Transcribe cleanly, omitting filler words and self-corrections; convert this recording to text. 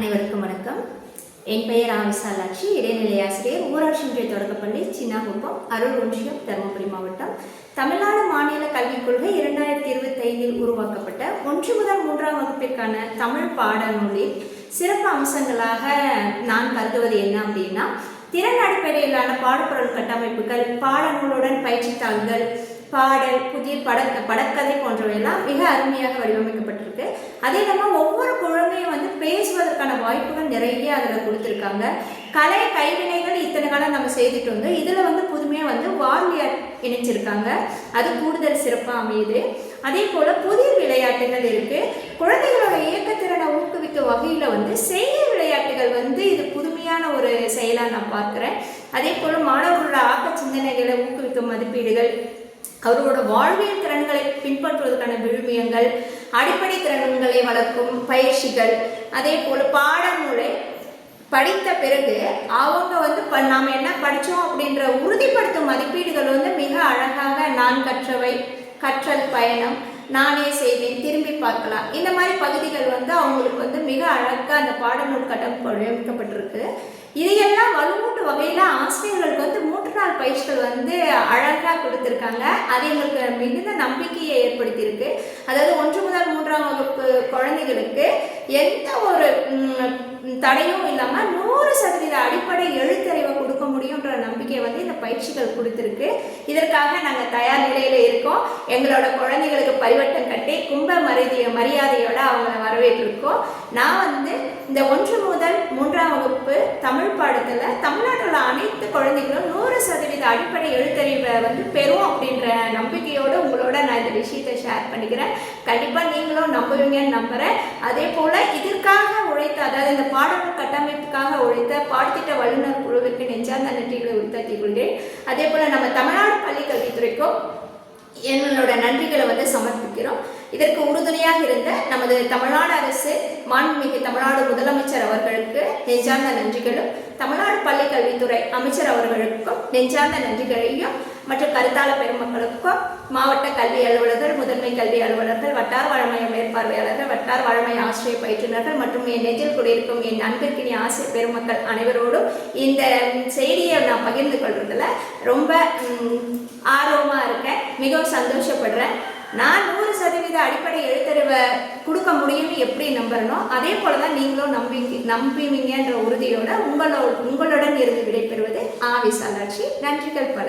அனைவருக்கும் வணக்கம். என் பெயர் விசாலாட்சி, இடைநிலை ஆசிரியர், ஊராட்சி ஒன்றிய தொடக்கப்பள்ளி, சின்னாகுப்பம், அருள் ஒன்றியம், தருமபுரி மாவட்டம். தமிழ்நாடு மாநில கல்விக் கொள்கை 2025 உருவாக்கப்பட்ட 1 முதல் 3ஆம் வகுப்பிற்கான தமிழ் பாடநூலில் சிறப்பு அம்சங்களாக நான் கருதுவது என்ன அப்படின்னா, திறன் அடிப்படையிலான பாடப்பொருள் கட்டமைப்புகள், பாடநூலுடன் பயிற்சித்தாள்கள், பாடல், புதிய படக்கதை போன்றவையெல்லாம் மிக அருமையாக வடிவமைக்கப்பட்டிருக்கு. அதே இல்லாமல் ஒவ்வொரு குழந்தையும் பேசுவதற்கான வாய்ப்புகள் நிறைய அதில் கொடுத்துருக்காங்க. கலை கைவினைகள் இத்தனை காலம் நம்ம செய்துட்டு வந்து இதில் புதுமையாக வார்லியார் இணைச்சிருக்காங்க. அது கூடுதல் சிறப்பாக அமையுது. அதே போல் புதிய விளையாட்டுகள் இருக்குது. குழந்தைகளோட இயக்கத்திறனை ஊக்குவிக்கும் வகையில் செய்ய விளையாட்டுகள் இது புதுமையான ஒரு செயலாக நான் பார்க்குறேன். அதே போல் மாணவர்களோட ஆக்க சிந்தனைகளை ஊக்குவிக்கும் மதிப்பீடுகள், அவர்களோட வாழ்வியல் திறன்களை பின்பற்றுவதற்கான விழுமியங்கள், அடிப்படை திறன்களை வளர்க்கும் பயிற்சிகள், அதே போல் பாடநூலை படித்த பிறகு அவங்க நாம் என்ன படித்தோம் அப்படின்ற உறுதிப்படுத்தும் மதிப்பீடுகள் மிக அழகாக நான் கற்றவை, கற்றல் பயணம், நானே செய்தேன், திரும்பி பார்க்கலாம், இந்த மாதிரி பகுதிகள் அவங்களுக்கு மிக அழகாக அந்த பாடநூல் கட்டமைப்பு வடிவமைக்கப்பட்டிருக்கு. இதையெல்லாம் வலுவூட்டு வகையில் ஆசிரியர்களுக்கு 3 நாள் பயிற்சிகள் அழகாக கொடுத்துருக்காங்க. அது எங்களுக்கு மிகுந்த நம்பிக்கையை ஏற்படுத்தியிருக்கு. அதாவது 1 முதல் 3ஆம் வகுப்பு குழந்தைகளுக்கு எந்த ஒரு தடையும் இல்லாமல் 100% அடிப்படை எழுத்தறிவை கொடுக்க முடியுன்ற நம்பிக்கையை இந்த பயிற்சிகள் கொடுத்துருக்கு. இதற்காக நாங்கள் தயார் நிலையில் இருக்கோம். எங்களோட குழந்தைகளுக்கு பரிவட்டம் கட்டி கும்ப மரியாதையோடு அவங்கள வரவேற்றிருக்கோம். நான் இந்த 1 முதல் 3ஆம் வகுப்பு தமிழ் பாடத்தில் தமிழ்நாட்டில் அனைத்து குழந்தைகளும் 100% அடிப்படை எழுத்தறிவை பெறும் அப்படின்ற நம்பிக்கையோடு உங்களோட நான் இந்த விஷயத்தை ஷேர் பண்ணிக்கிறேன். கண்டிப்பாக நீங்களும் நம்புவீங்கன்னு நம்புகிறேன். அதே போல் இதற்காக உழைத்த, அதாவது இந்த பாடநூல் கட்டமைப்புக்காக உழைத்த பாடத்திட்ட வல்லுநர் குழுவிற்கு நெஞ்சார்ந்த நன்றிகளை உறுத்தாக்கிக் கொள்கிறேன். அதே போல் நம்ம தமிழ்நாடு பள்ளி கல்வித்துறைக்கும் என்னோட நன்றிகளை சமர்ப்பிக்கிறோம். இதற்கு உறுதுணையாக இருந்த நமது தமிழ்நாடு அரசு மாண்புமிகு தமிழ்நாடு முதலமைச்சர் அவர்களுக்கு நெஞ்சார்ந்த நன்றிகளும், தமிழ்நாடு பள்ளி கல்வித்துறை அமைச்சர் அவர்களுக்கும் நெஞ்சார்ந்த நன்றிகளையும், மற்ற கருத்தாளர் பெருமக்களுக்கும், மாவட்ட கல்வி அலுவலர்கள், முதன்மை கல்வி அலுவலர்கள், வட்டார வழமை மேற்பார்வையாளர்கள், வட்டார வழமை ஆசிரியர் பயிற்றுநர்கள் மற்றும் என் நெஞ்சில் குடியிருக்கும் என் அன்பிற்கினி ஆசிரியர் பெருமக்கள் அனைவரோடும் இந்த செய்தியை நான் பகிர்ந்து கொள்றதுல ரொம்ப ஆர்வமாக இருக்கேன். மிகவும் சந்தோஷப்படுறேன். நான் 100% அடிப்படை எழுத்தறிவை கொடுக்க முடியும்னு எப்படி நம்புறனோ அதே போல தான் நீங்களும் நம்புவீங்கன்ற உறுதியோட உங்களுடன் இருந்து விடைபெறுவது விசாலாட்சி. நன்றிகள் பல.